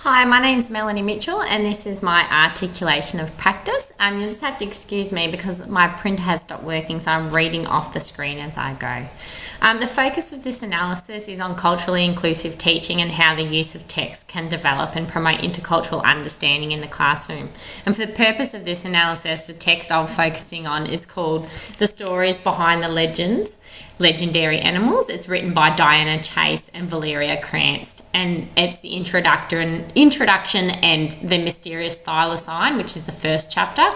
Hi, my name's Melanie Mitchell and this is my articulation of practice. You'll just have to excuse me because my printer has stopped working, so I'm reading off the screen as I go. The focus of this analysis is on culturally inclusive teaching and how the use of text can develop and promote intercultural understanding in the classroom. And for the purpose of this analysis, the text I'm focusing on is called The Stories Behind the Legendary Animals. It's written by Diana Chase and Valeria Cranston, and it's the introduction and the mysterious thylacine, which is the first chapter.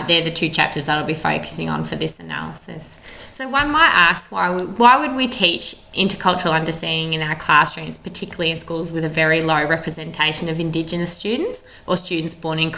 They're the two chapters that I'll be focusing on for this analysis. So one might ask, why would we teach intercultural understanding in our classrooms, particularly in schools with a very low representation of Indigenous students or students born in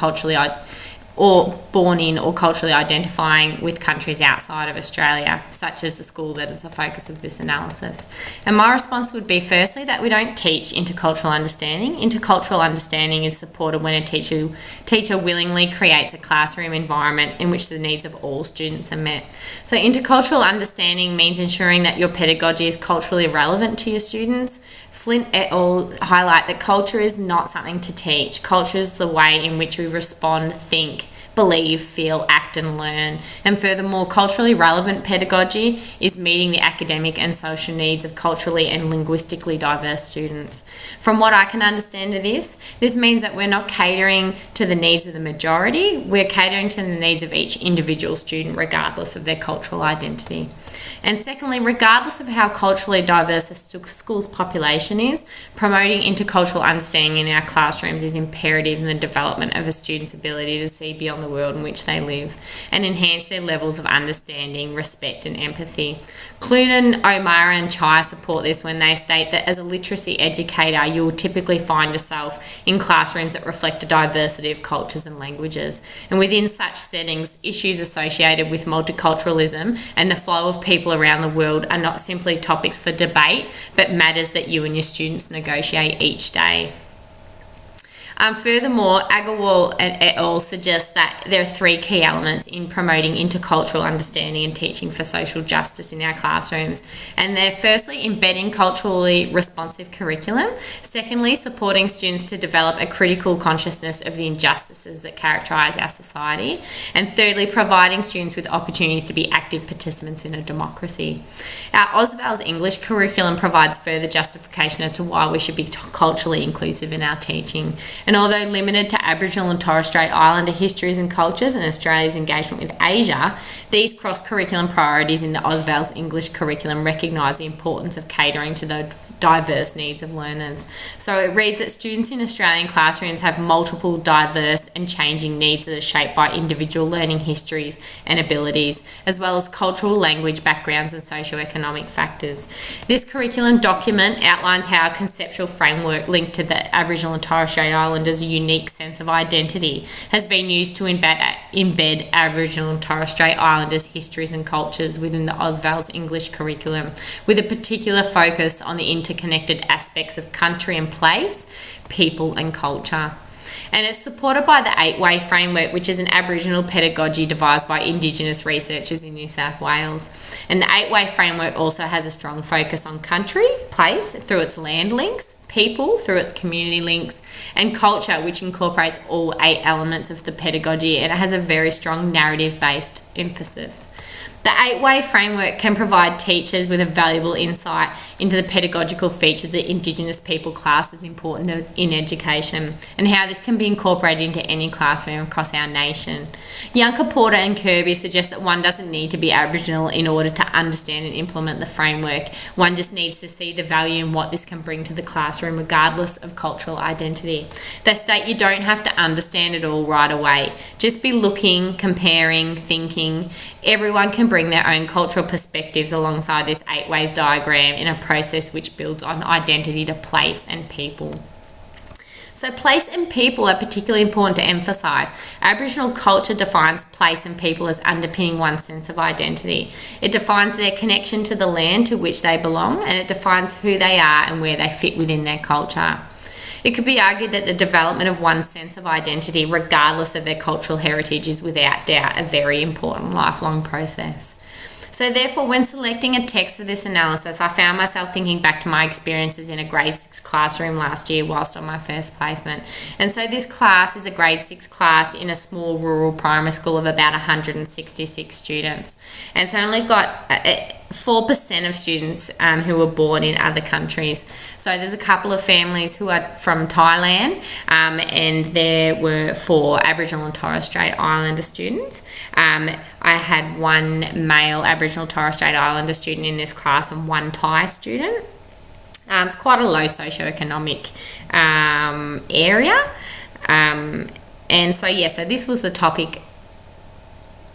or culturally identifying with countries outside of Australia, such as the school that is the focus of this analysis? And my response would be, firstly, that we don't teach intercultural understanding. Intercultural understanding is supported when a teacher willingly creates a classroom environment in which the needs of all students are met. So intercultural understanding means ensuring that your pedagogy is culturally relevant to your students. Flint et al. Highlight that culture is not something to teach. Culture is the way in which we respond, think, believe, feel, act and learn. And furthermore, culturally relevant pedagogy is meeting the academic and social needs of culturally and linguistically diverse students. From what I can understand of this means that we're not catering to the needs of the majority, we're catering to the needs of each individual student regardless of their cultural identity. And secondly, regardless of how culturally diverse a school's population is, promoting intercultural understanding in our classrooms is imperative in the development of a student's ability to see beyond the world in which they live and enhance their levels of understanding, respect and empathy. Clunan, O'Mara and Chai support this when they state that as a literacy educator, you will typically find yourself in classrooms that reflect a diversity of cultures and languages. And within such settings, issues associated with multiculturalism and the flow of people around the world are not simply topics for debate, but matters that you and your students negotiate each day. Furthermore, Agarwal and et al. Suggest that there are three key elements in promoting intercultural understanding and teaching for social justice in our classrooms. And they're firstly embedding culturally responsive curriculum, secondly supporting students to develop a critical consciousness of the injustices that characterise our society, and thirdly providing students with opportunities to be active participants in a democracy. Our Ausval's English curriculum provides further justification as to why we should be culturally inclusive in our teaching. And although limited to Aboriginal and Torres Strait Islander histories and cultures and Australia's engagement with Asia, these cross-curriculum priorities in the Ausval's English curriculum recognise the importance of catering to the diverse needs of learners. So it reads that students in Australian classrooms have multiple diverse and changing needs that are shaped by individual learning histories and abilities, as well as cultural, language, backgrounds and socio-economic factors. This curriculum document outlines how a conceptual framework linked to the Aboriginal and Torres Strait Islanders' unique sense of identity has been used to embed Aboriginal and Torres Strait Islanders' histories and cultures within the Ausval's English curriculum, with a particular focus on the interconnected aspects of country and place, people and culture. And it's supported by the 8-Way framework, which is an Aboriginal pedagogy devised by Indigenous researchers in New South Wales. And the 8-Way framework also has a strong focus on country, place, through its land links, people through its community links, and culture, which incorporates all 8 elements of the pedagogy, and it has a very strong narrative-based emphasis. The 8-Way framework can provide teachers with a valuable insight into the pedagogical features that Indigenous people class as important in education and how this can be incorporated into any classroom across our nation. Yunka, Porter and Kirby suggest that one doesn't need to be Aboriginal in order to understand and implement the framework. One just needs to see the value in what this can bring to the classroom regardless of cultural identity. They state you don't have to understand it all right away. Just be looking, comparing, thinking. Everyone can bring their own cultural perspectives alongside this 8-Ways diagram in a process which builds on identity to place and people. So place and people are particularly important to emphasise. Aboriginal culture defines place and people as underpinning one's sense of identity. It defines their connection to the land to which they belong, and it defines who they are and where they fit within their culture. It could be argued that the development of one's sense of identity, regardless of their cultural heritage, is without doubt a very important lifelong process. So therefore, when selecting a text for this analysis, I found myself thinking back to my experiences in a grade 6 classroom last year whilst on my first placement. And so this class is a grade 6 class in a small rural primary school of about 166 students. And so I only got 4% of students who were born in other countries. So there's a couple of families who are from Thailand, and there were 4 Aboriginal and Torres Strait Islander students. I had 1 male Aboriginal Torres Strait Islander student in this class and 1 Thai student. It's quite a low socioeconomic area. And so, so this was the topic.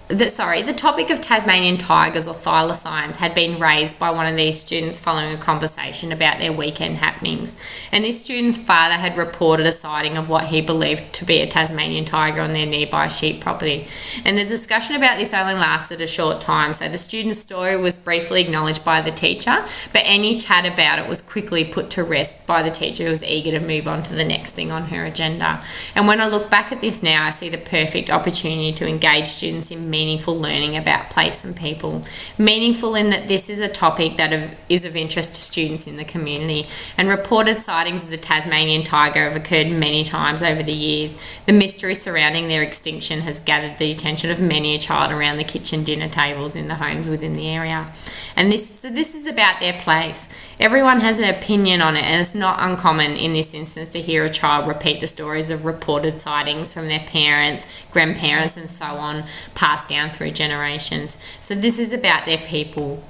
The topic of Tasmanian tigers or thylacines had been raised by one of these students following a conversation about their weekend happenings. And this student's father had reported a sighting of what he believed to be a Tasmanian tiger on their nearby sheep property. And the discussion about this only lasted a short time, so the student's story was briefly acknowledged by the teacher, but any chat about it was quickly put to rest by the teacher, who was eager to move on to the next thing on her agenda. And when I look back at this now, I see the perfect opportunity to engage students in meaningful learning about place and people. Meaningful in that this is a topic that is of interest to students in the community, and reported sightings of the Tasmanian tiger have occurred many times over the years. The mystery surrounding their extinction has gathered the attention of many a child around the kitchen dinner tables in the homes within the area. And this is about their place. Everyone has an opinion on it, and it's not uncommon in this instance to hear a child repeat the stories of reported sightings from their parents, grandparents and so on, passed down through generations. So this is about their people.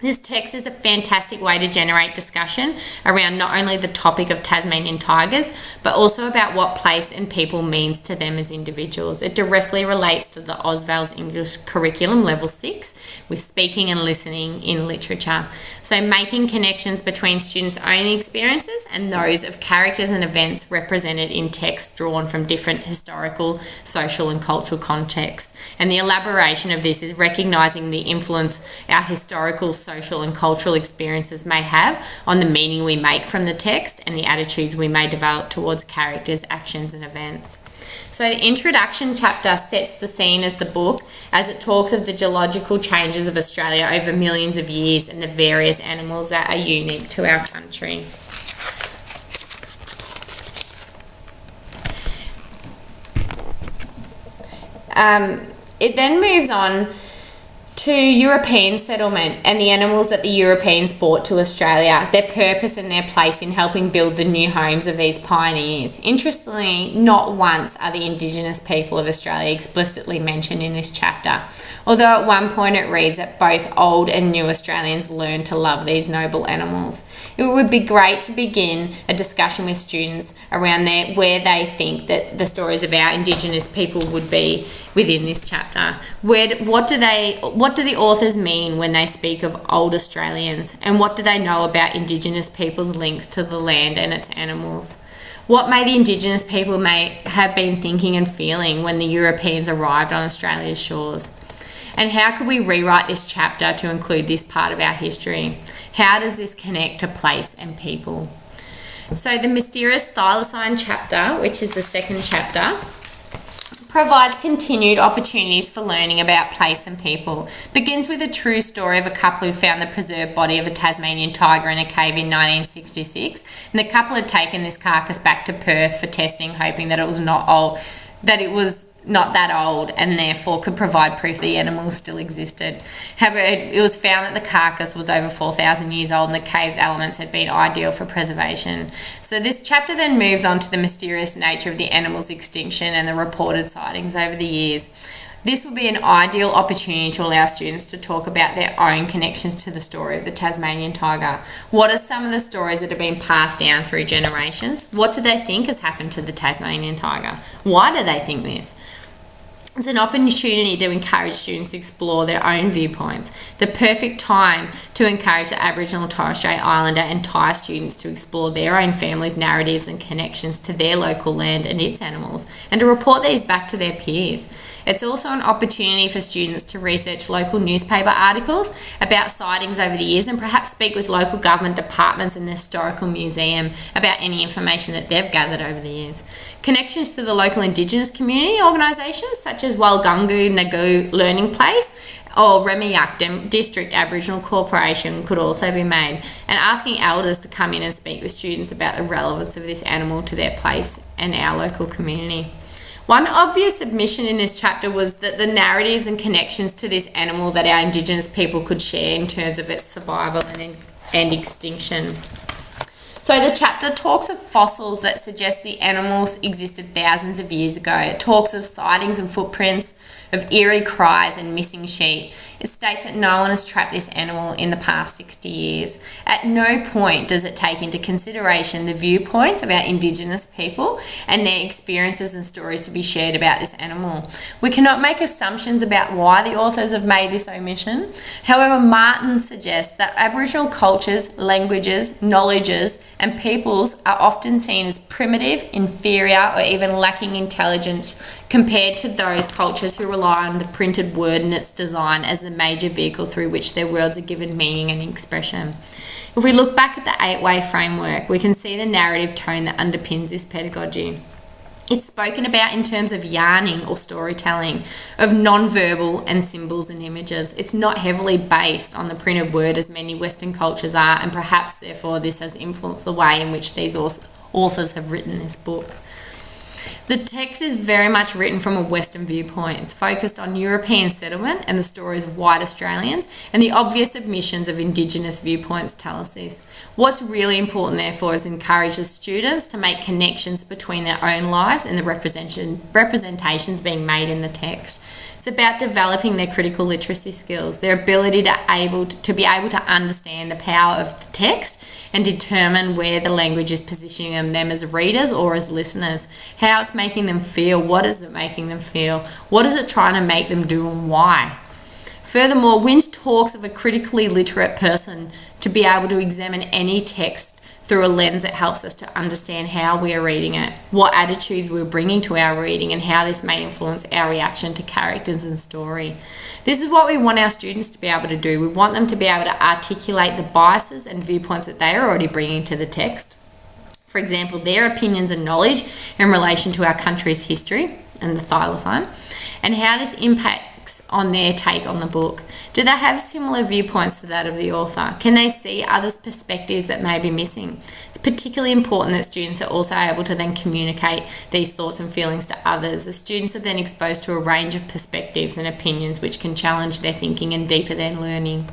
This text is a fantastic way to generate discussion around not only the topic of Tasmanian tigers, but also about what place and people means to them as individuals. It directly relates to the Ausval's English curriculum level 6 with speaking and listening in literature. So making connections between students' own experiences and those of characters and events represented in text drawn from different historical, social and cultural contexts. And the elaboration of this is recognising the influence our historical, social and cultural experiences may have on the meaning we make from the text and the attitudes we may develop towards characters, actions and events. So the introduction chapter sets the scene as the book, as it talks of the geological changes of Australia over millions of years and the various animals that are unique to our country. It then moves on to European settlement and the animals that the Europeans brought to Australia, their purpose and their place in helping build the new homes of these pioneers. Interestingly, not once are the Indigenous people of Australia explicitly mentioned in this chapter, although at one point it reads that both old and new Australians learned to love these noble animals. It would be great to begin a discussion with students around where they think that the stories of our Indigenous people would be within this chapter. What do the authors mean when they speak of old Australians, and what do they know about Indigenous people's links to the land and its animals? What may the Indigenous people may have been thinking and feeling when the Europeans arrived on Australia's shores? And how could we rewrite this chapter to include this part of our history? How does this connect to place and people? So the mysterious thylacine chapter, which is the second chapter, provides continued opportunities for learning about place and people. Begins with a true story of a couple who found the preserved body of a Tasmanian tiger in a cave in 1966, and the couple had taken this carcass back to Perth for testing, hoping that it was not that old and therefore could provide proof the animal still existed. However, it was found that the carcass was over 4,000 years old and the cave's elements had been ideal for preservation. So this chapter then moves on to the mysterious nature of the animal's extinction and the reported sightings over the years. This would be an ideal opportunity to allow students to talk about their own connections to the story of the Tasmanian tiger. What are some of the stories that have been passed down through generations? What do they think has happened to the Tasmanian tiger? Why do they think this? It's an opportunity to encourage students to explore their own viewpoints. The perfect time to encourage the Aboriginal, Torres Strait Islander and Thai students to explore their own families' narratives and connections to their local land and its animals, and to report these back to their peers. It's also an opportunity for students to research local newspaper articles about sightings over the years and perhaps speak with local government departments and the Historical Museum about any information that they've gathered over the years. Connections to the local Indigenous community organisations such as Walgungu Nagu Learning Place or Remiyak District Aboriginal Corporation could also be made, and asking elders to come in and speak with students about the relevance of this animal to their place and our local community. One obvious submission in this chapter was that the narratives and connections to this animal that our Indigenous people could share in terms of its survival and extinction. So the chapter talks of fossils that suggest the animals existed thousands of years ago. It talks of sightings and footprints, of eerie cries and missing sheep. It states that no one has trapped this animal in the past 60 years. At no point does it take into consideration the viewpoints of our Indigenous people and their experiences and stories to be shared about this animal. We cannot make assumptions about why the authors have made this omission. However, Martin suggests that Aboriginal cultures, languages, knowledges, and peoples are often seen as primitive, inferior, or even lacking intelligence compared to those cultures who rely on the printed word and its design as the major vehicle through which their words are given meaning and expression. If we look back at the 8-way framework, we can see the narrative tone that underpins this pedagogy. It's spoken about in terms of yarning or storytelling, of non-verbal and symbols and images. It's not heavily based on the printed word as many Western cultures are, and perhaps therefore this has influenced the way in which these authors have written this book. The text is very much written from a Western viewpoint. It's focused on European settlement and the stories of white Australians, and the obvious omissions of Indigenous viewpoints tell us this. What's really important, therefore, is encourage the students to make connections between their own lives and the representations being made in the text. It's about developing their critical literacy skills, their ability to be able to understand the power of the text and determine where the language is positioning them as readers or as listeners, how it's making them feel, what is it making them feel, what is it trying to make them do and why. Furthermore, Winch talks of a critically literate person to be able to examine any text through a lens that helps us to understand how we are reading it, what attitudes we're bringing to our reading, and how this may influence our reaction to characters and story. This is what we want our students to be able to do. We want them to be able to articulate the biases and viewpoints that they are already bringing to the text. For example, their opinions and knowledge in relation to our country's history and the thylacine, and how this impacts on their take on the book. Do they have similar viewpoints to that of the author? Can they see others' perspectives that may be missing? It's particularly important that students are also able to then communicate these thoughts and feelings to others. The students are then exposed to a range of perspectives and opinions which can challenge their thinking and deeper their learning.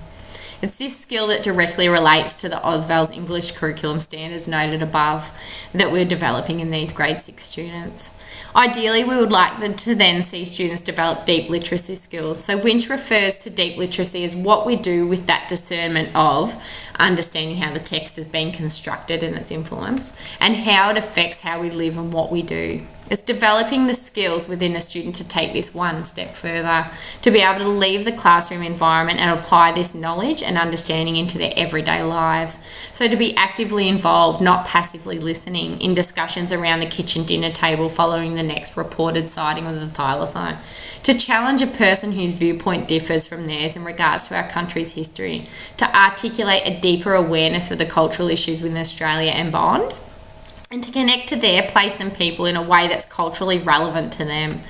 It's this skill that directly relates to the Ausval's English curriculum standards noted above that we're developing in these grade 6 students. Ideally, we would like them to then see students develop deep literacy skills. So Winch refers to deep literacy as what we do with that discernment of understanding how the text is being constructed and its influence, and how it affects how we live and what we do. It's developing the skills within a student to take this one step further, to be able to leave the classroom environment and apply this knowledge and understanding into their everyday lives. So to be actively involved, not passively listening, in discussions around the kitchen dinner table following the next reported sighting of the thylacine. To challenge a person whose viewpoint differs from theirs in regards to our country's history. To articulate a deeper awareness of the cultural issues within Australia and beyond, and to connect to their place and people in a way that's culturally relevant to them.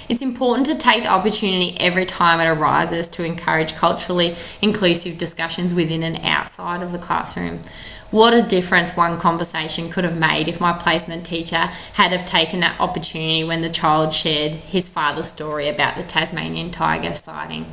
It's important to take the opportunity every time it arises to encourage culturally inclusive discussions within and outside of the classroom. What a difference one conversation could have made if my placement teacher had have taken that opportunity when the child shared his father's story about the Tasmanian tiger sighting.